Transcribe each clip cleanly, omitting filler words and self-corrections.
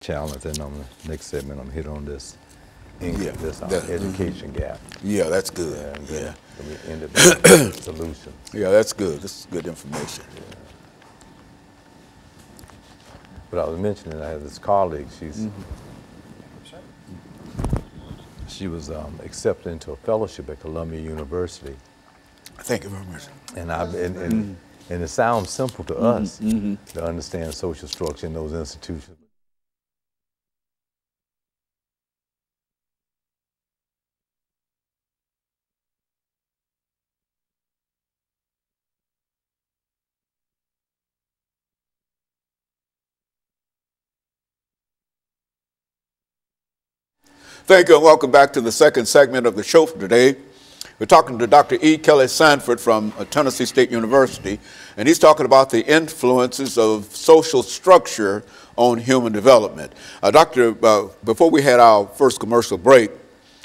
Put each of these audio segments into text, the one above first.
challenge, and on the next segment, I'm hit on this education gap. Yeah, that's good. Yeah. We end up with solutions. Yeah, that's good. This is good information. Yeah. But I was mentioning, I have this colleague. She was accepted into a fellowship at Columbia University. Thank you very much. And it sounds simple to us to understand social structure in those institutions. Thank you, and welcome back to the second segment of the show for today. We're talking to Dr. EKSanford from Tennessee State University, and he's talking about the influences of social structure on human development. Doctor, before we had our first commercial break,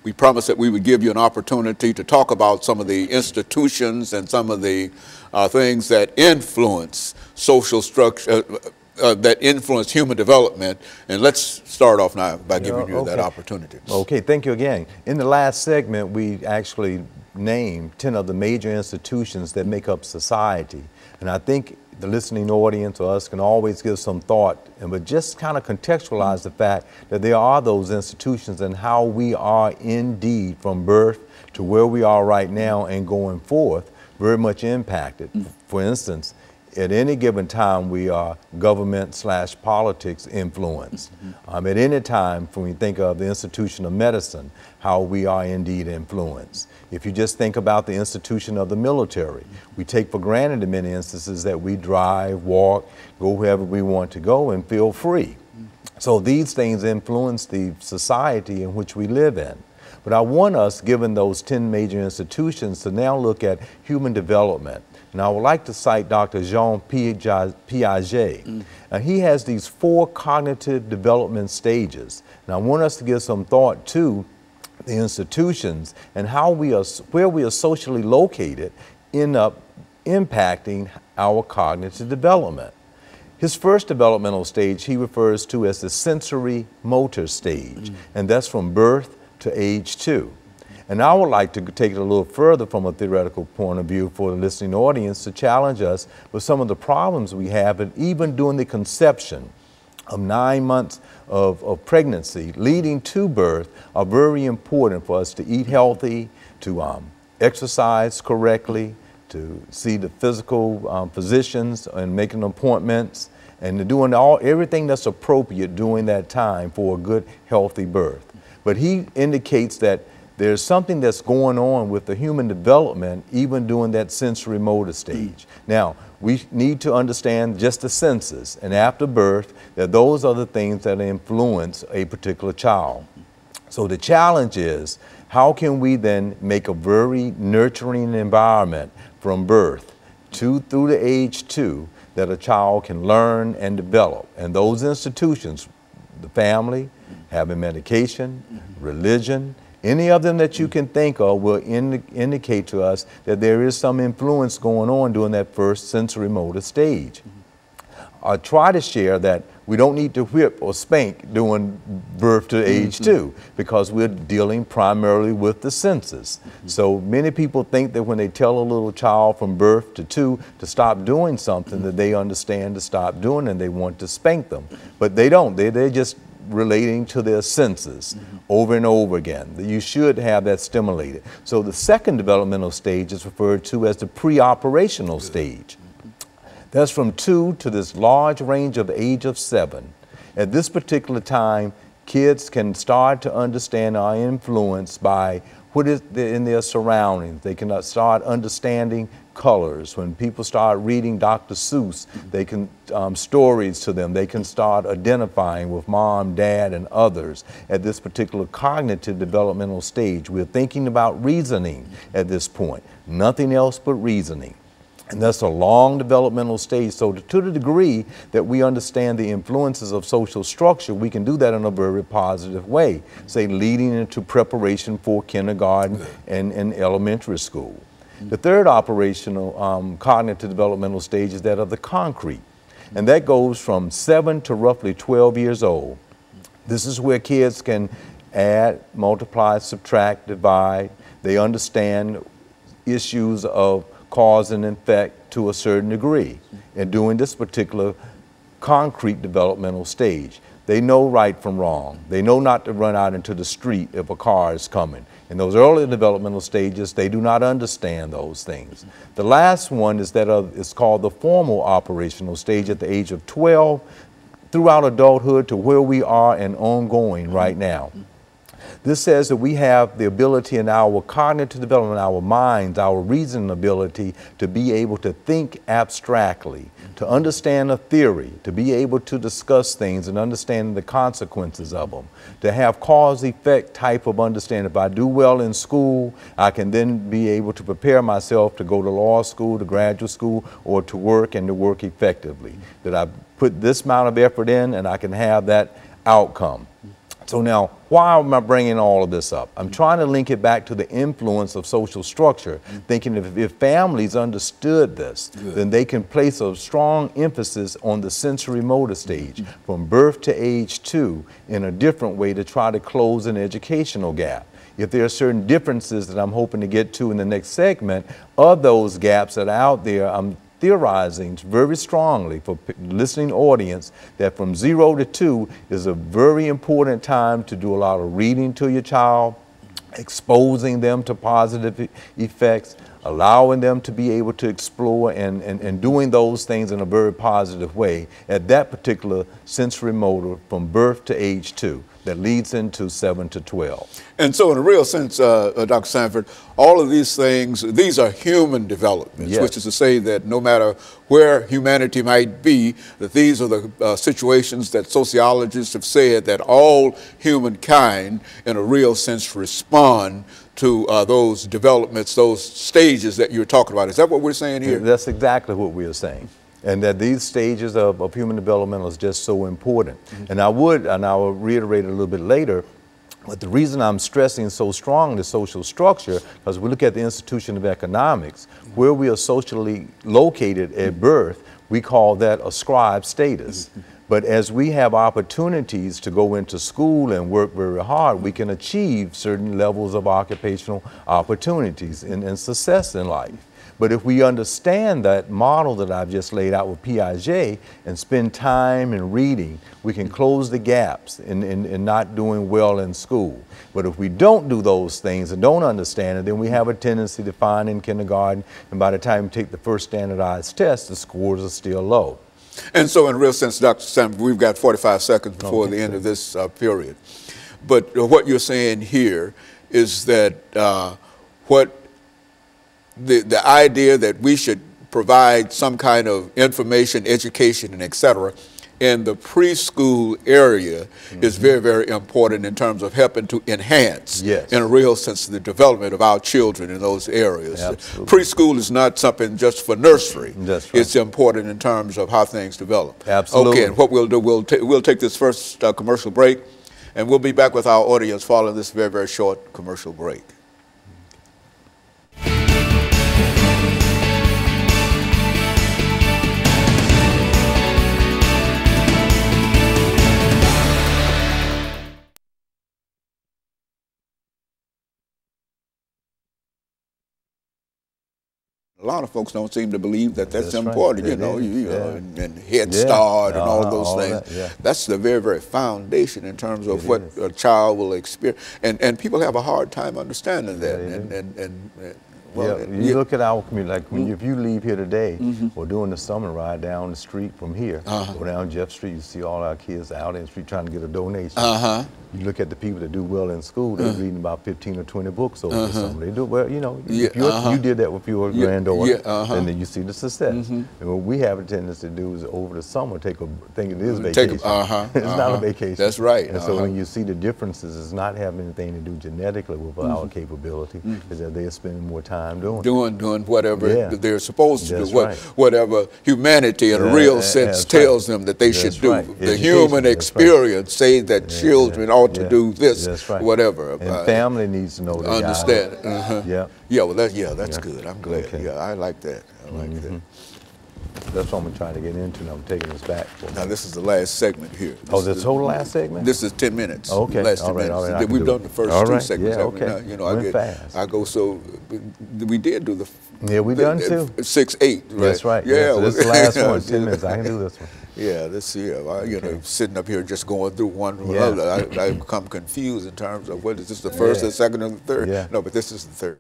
we promised that we would give you an opportunity to talk about some of the institutions and some of the things that influence social structure, that influence human development. And let's start off now by giving you that opportunity. Okay, thank you again. In the last segment, we actually named 10 of the major institutions that make up society. And I think the listening audience or us can always give some thought, but just kind of contextualize the fact that there are those institutions and how we are indeed from birth to where we are right now and going forth very much impacted. For instance, at any given time, we are government/politics influenced. At any time, when we think of the institution of medicine, how we are indeed influenced. If you just think about the institution of the military, we take for granted in many instances that we drive, walk, go wherever we want to go and feel free. So these things influence the society in which we live in. But I want us, given those 10 major institutions, to now look at human development. And I would like to cite Dr. Jean Piaget. He has these 4 cognitive development stages. And I want us to give some thought to the institutions and how where we are socially located end up impacting our cognitive development. His first developmental stage he refers to as the sensory motor stage, and that's from birth to age 2. And I would like to take it a little further from a theoretical point of view for the listening audience to challenge us with some of the problems we have, and even during the conception of 9 months of pregnancy leading to birth are very important for us to eat healthy, to exercise correctly, to see the physical physicians and making appointments, and to doing everything that's appropriate during that time for a good, healthy birth. But he indicates that there's something that's going on with the human development even during that sensory motor stage. Now, we need to understand just the senses, and after birth, that those are the things that influence a particular child. So the challenge is, how can we then make a very nurturing environment from birth through the age 2 that a child can learn and develop? And those institutions, the family, having medication, religion, any of them that you can think of will indicate to us that there is some influence going on during that first sensory motor stage. I try to share that we don't need to whip or spank during birth to age 2 because we're dealing primarily with the senses. So many people think that when they tell a little child from birth to 2 to stop doing something that they understand to stop doing and they want to spank them. But they don't. They're just relating to their senses over and over again. You should have that stimulated. So the second developmental stage is referred to as the pre-operational stage. That's from 2 to this large range of age of 7. At this particular time, kids can start to understand our influence by what is in their surroundings. They can start understanding colors. When people start reading Dr. Seuss, they can stories to them. They can start identifying with mom, dad, and others at this particular cognitive developmental stage. We're thinking about reasoning at this point, nothing else but reasoning. And that's a long developmental stage. So to the degree that we understand the influences of social structure, we can do that in a very positive way, say leading into preparation for kindergarten and elementary school. The third operational cognitive developmental stage is that of the concrete. And that goes from 7 to roughly 12 years old. This is where kids can add, multiply, subtract, divide. They understand issues of cause and effect to a certain degree. And during this particular concrete developmental stage, they know right from wrong. They know not to run out into the street if a car is coming. In those early developmental stages, they do not understand those things. The last one is it's called the formal operational stage at the age of 12 throughout adulthood to where we are and ongoing right now. This says that we have the ability in our cognitive development, our minds, our reasoning ability to be able to think abstractly, to understand a theory, to be able to discuss things and understand the consequences of them, to have cause-effect type of understanding. If I do well in school, I can then be able to prepare myself to go to law school, to graduate school, or to work and to work effectively. That I put this amount of effort in and I can have that outcome. So now, why am I bringing all of this up? I'm trying to link it back to the influence of social structure, thinking if families understood this, then they can place a strong emphasis on the sensory motor stage from birth to age 2 in a different way to try to close an educational gap. If there are certain differences that I'm hoping to get to in the next segment of those gaps that are out there, I'm theorizing very strongly for listening audience that from 0 to 2 is a very important time to do a lot of reading to your child, exposing them to positive effects, allowing them to be able to explore and doing those things in a very positive way at that particular sensory motor from birth to age 2 that leads into 7 to 12. And so in a real sense, Dr. Sanford, all of these things, these are human developments, Yes. which is to say that no matter where humanity might be, that these are the situations that sociologists have said that all humankind in a real sense respond to those developments, those stages that you're talking about. Is that what we're saying here? That's exactly what we are saying. And that these stages of human development is just so important. And I will reiterate it a little bit later, but the reason I'm stressing so strong the social structure, because we look at the institution of economics, where we are socially located at birth, we call that ascribed status. But as we have opportunities to go into school and work very hard, we can achieve certain levels of occupational opportunities and success in life. But if we understand that model that I've just laid out with Piaget and spend time in reading, we can close the gaps in not doing well in school. But if we don't do those things and don't understand it, then we have a tendency to find in kindergarten, and by the time we take the first standardized test, the scores are still low. And so in a real sense, Dr. Sanford, we've got 45 seconds before the end of this period. But what you're saying here is that the idea that we should provide some kind of information, education, and et cetera, in the preschool area is very, very important in terms of helping to enhance, in a real sense, the development of our children in those areas. Absolutely. Preschool is not something just for nursery. That's right. It's important in terms of how things develop. Absolutely. Okay, and what we'll do, we'll take this first commercial break, and we'll be back with our audience following this very, very short commercial break. A lot of folks don't seem to believe that that's important, right. you know, and Head Start and all of those things. That's the very, very foundation in terms of what a child will experience. And people have a hard time understanding that. You look at our community, like if you leave here today or doing the summer ride down the street from here, go down Jeff Street, you see all our kids out in the street trying to get a donation. You look at the people that do well in school, they're reading about 15 or 20 books over the summer. They do well, you know, you did that with your granddaughter, and then you see the success. And what we have a tendency to do is over the summer think it is vacation. It's not a vacation. That's right. And so when you see the differences, it's not having anything to do genetically with our capability, is that they're spending more time doing whatever they're supposed to do, whatever humanity in a real sense tells them that they should do. The human experience say that children ought to do this, whatever. And family needs to know that. Understand. Well, that's good. I'm glad. I like that. I like that. That's what I'm trying to get into, and I'm taking this back. Now, this is the last segment here. This total last segment? This is 10 minutes. Okay. Last 10 minutes. All right. We've done the first two segments. Yeah, okay. Now, you know, fast. I go so. We did do the. Yeah, we done too. 6, 8. Right? That's right. Yeah. So this is the last one. 10 minutes. I can do this one. Yeah, this year, you know, sitting up here just going through one or Yeah. another, I become confused in terms of what is this the first, the second, and the third? Yeah. No, but this is the third.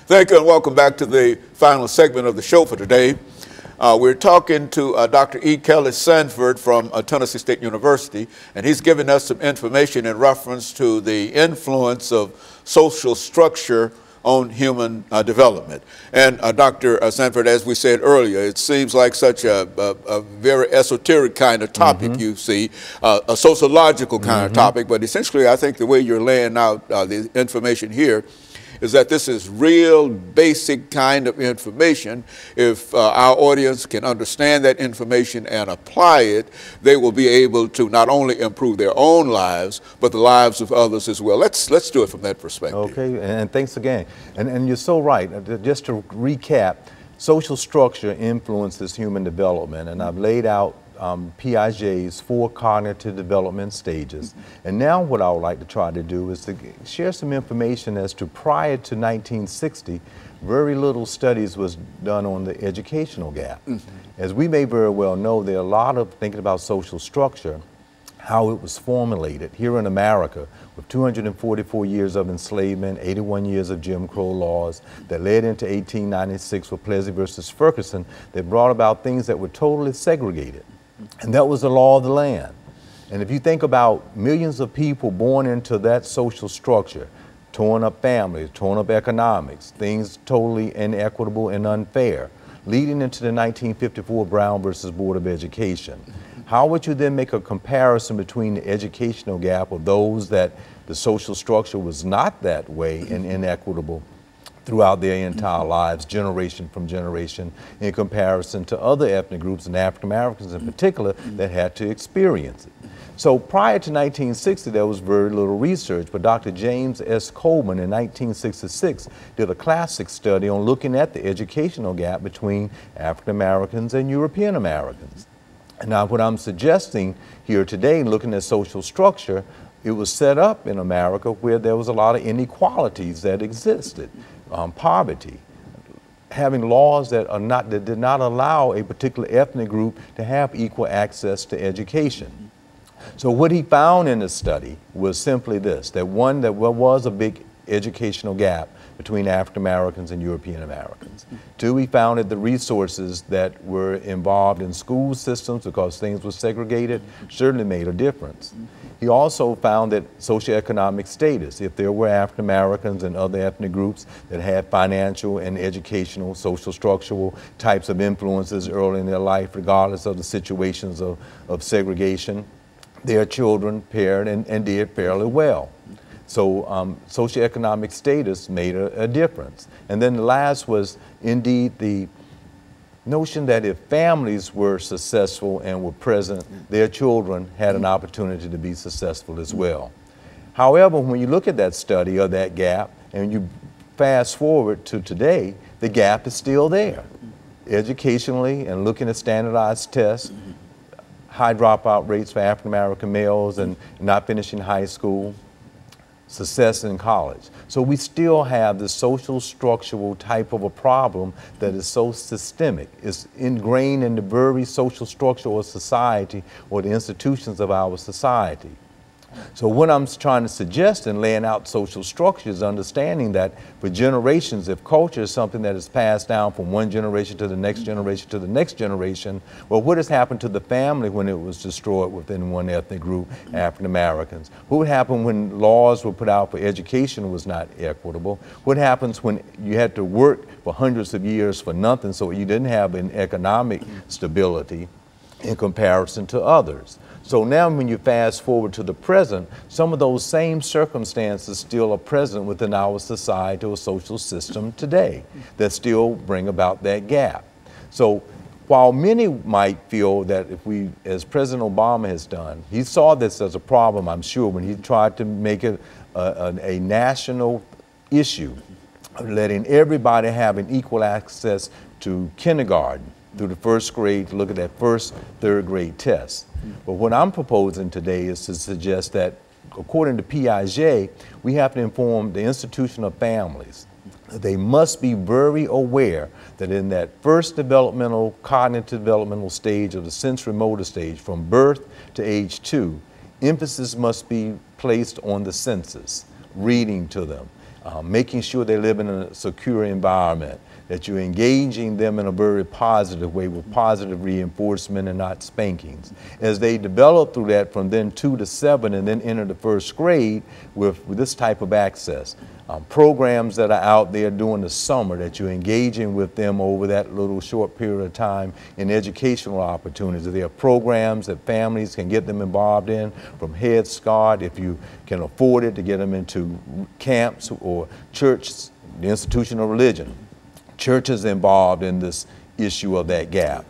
Thank you and welcome back to the final segment of the show for today. We're talking to Dr. EKSanford from Tennessee State University, and he's giving us some information in reference to the influence of social structure on human development. And Dr. Sanford, as we said earlier, it seems like such a very esoteric kind of topic, you see, a sociological kind of topic, but essentially I think the way you're laying out the information here is that this is real basic kind of information. If our audience can understand that information and apply it, they will be able to not only improve their own lives, but the lives of others as well. Let's do it from that perspective. Okay, and thanks again. And you're so right. Just to recap, social structure influences human development, and I've laid out Piaget's 4 cognitive development stages. And now what I would like to try to do is to share some information as to prior to 1960, very little studies was done on the educational gap. As we may very well know, there are a lot of thinking about social structure, how it was formulated here in America with 244 years of enslavement, 81 years of Jim Crow laws that led into 1896 with Plessy versus Ferguson that brought about things that were totally segregated. And that was the law of the land. And if you think about millions of people born into that social structure, torn up families, torn up economics, things totally inequitable and unfair, leading into the 1954 Brown versus Board of Education. How would you then make a comparison between the educational gap of those that the social structure was not that way and inequitable throughout their entire lives, generation from generation, in comparison to other ethnic groups, and African Americans in particular, that had to experience it. So prior to 1960, there was very little research, but Dr. James S. Coleman in 1966 did a classic study on looking at the educational gap between African Americans and European Americans. And now what I'm suggesting here today, looking at social structure, it was set up in America where there was a lot of inequalities that existed. Poverty, having laws that did not allow a particular ethnic group to have equal access to education. So what he found in the study was simply this, that one, there was a big educational gap between African Americans and European Americans. 2, he found that the resources that were involved in school systems, because things were segregated, certainly made a difference. He also found that socioeconomic status, if there were African Americans and other ethnic groups that had financial and educational, social structural types of influences early in their life, regardless of the situations of segregation, their children paired and did fairly well. So socioeconomic status made a difference. And then the last was indeed the notion that if families were successful and were present, their children had an opportunity to be successful as well. However, when you look at that study or that gap and you fast forward to today, the gap is still there. Educationally and looking at standardized tests, high dropout rates for African American males and not finishing high school, success in college. So we still have the social structural type of a problem that is so systemic. It's ingrained in the very social structure of society or the institutions of our society. So what I'm trying to suggest in laying out social structures is understanding that for generations, if culture is something that is passed down from one generation to the next generation to the next generation, well, what has happened to the family when it was destroyed within one ethnic group, African Americans? What would happen when laws were put out for education was not equitable? What happens when you had to work for hundreds of years for nothing, so you didn't have an economic stability? in comparison to others. So now when you fast forward to the present, some of those same circumstances still are present within our society or social system today that still bring about that gap. So while many might feel that if we, as President Obama has done, he saw this as a problem, I'm sure, when he tried to make it a national issue, letting everybody have an equal access to kindergarten through the first grade to look at that first, third grade test. But what I'm proposing today is to suggest that, according to Piaget, we have to inform the institution of families. They must be very aware that in that first developmental, cognitive developmental stage of the sensory motor stage, from birth to age 2, emphasis must be placed on the senses, reading to them, making sure they live in a secure environment, that you're engaging them in a very positive way with positive reinforcement and not spankings. As they develop through that from then 2 to 7 and then enter the first grade with this type of access. Programs that are out there during the summer that you're engaging with them over that little short period of time in educational opportunities. There are programs that families can get them involved in, from Head Start, if you can afford it, to get them into camps or church, the institution of religion. Churches involved in this issue of that gap.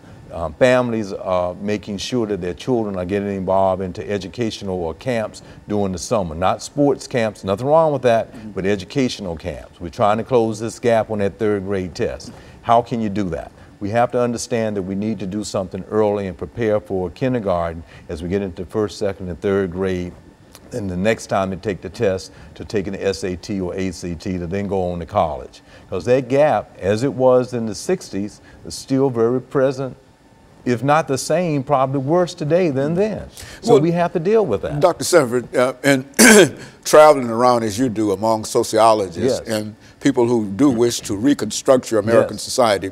Families are making sure that their children are getting involved into educational or camps during the summer. Not sports camps, nothing wrong with that, but educational camps. We're trying to close this gap on that third grade test. How can you do that? We have to understand that we need to do something early and prepare for kindergarten as we get into first, second, and third grade. And the next time they take the test, to take an SAT or ACT to then go on to college. Because that gap, as it was in the 60s, is still very present, if not the same, probably worse today than then. So we have to deal with that. Dr. Sanford, and traveling around as you do among sociologists and people who do wish to reconstruct your American society,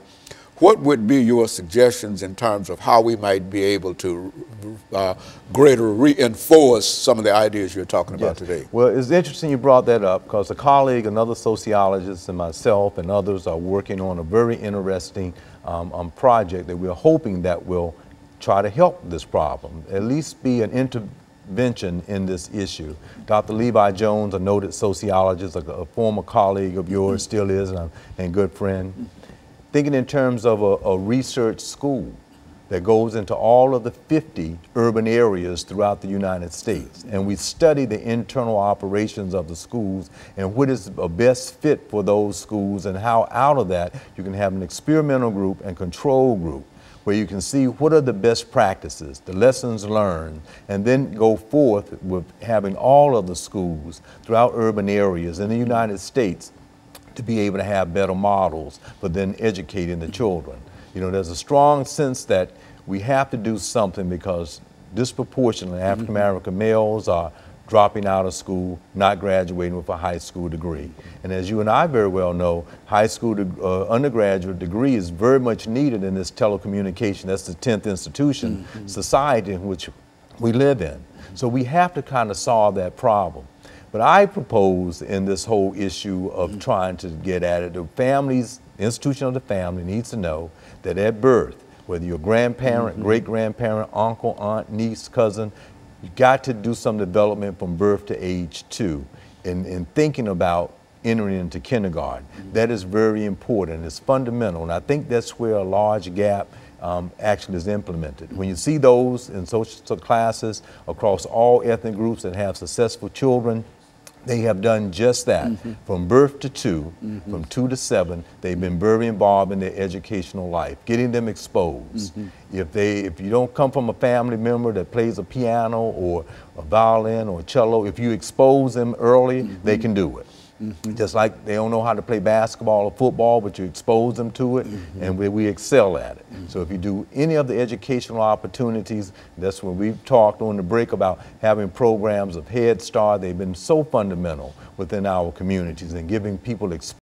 what would be your suggestions in terms of how we might be able to greater reinforce some of the ideas you're talking about today? Well, it's interesting you brought that up, because a colleague, another sociologist, and myself and others are working on a very interesting project that we're hoping that will try to help this problem, at least be an intervention in this issue. Dr. Levi Jones, a noted sociologist, a former colleague of yours, still is, and good friend, thinking in terms of a research school that goes into all of the 50 urban areas throughout the United States. And we study the internal operations of the schools and what is a best fit for those schools, and how out of that you can have an experimental group and control group where you can see what are the best practices, the lessons learned, and then go forth with having all of the schools throughout urban areas in the United States to be able to have better models, but then educating the children. You know, there's a strong sense that we have to do something, because disproportionately African American males are dropping out of school, not graduating with a high school degree. And as you and I very well know, high school undergraduate degree is very much needed in this telecommunication, that's the 10th institution society in which we live in. So we have to kind of solve that problem. But I propose in this whole issue of trying to get at it, the families, the institution of the family needs to know that at birth, whether you're a grandparent, great-grandparent, uncle, aunt, niece, cousin, you got to do some development from birth to age 2 in thinking about entering into kindergarten. That is very important. It's fundamental, and I think that's where a large gap actually is implemented. When you see those in social classes across all ethnic groups that have successful children, they have done just that. From birth to 2, from 2 to 7, they've been very involved in their educational life, getting them exposed. If you don't come from a family member that plays a piano or a violin or cello, if you expose them early, they can do it. Just like they don't know how to play basketball or football, but you expose them to it, and we excel at it. So if you do any of the educational opportunities, that's when we've talked on the break about having programs of Head Start. They've been so fundamental within our communities and giving people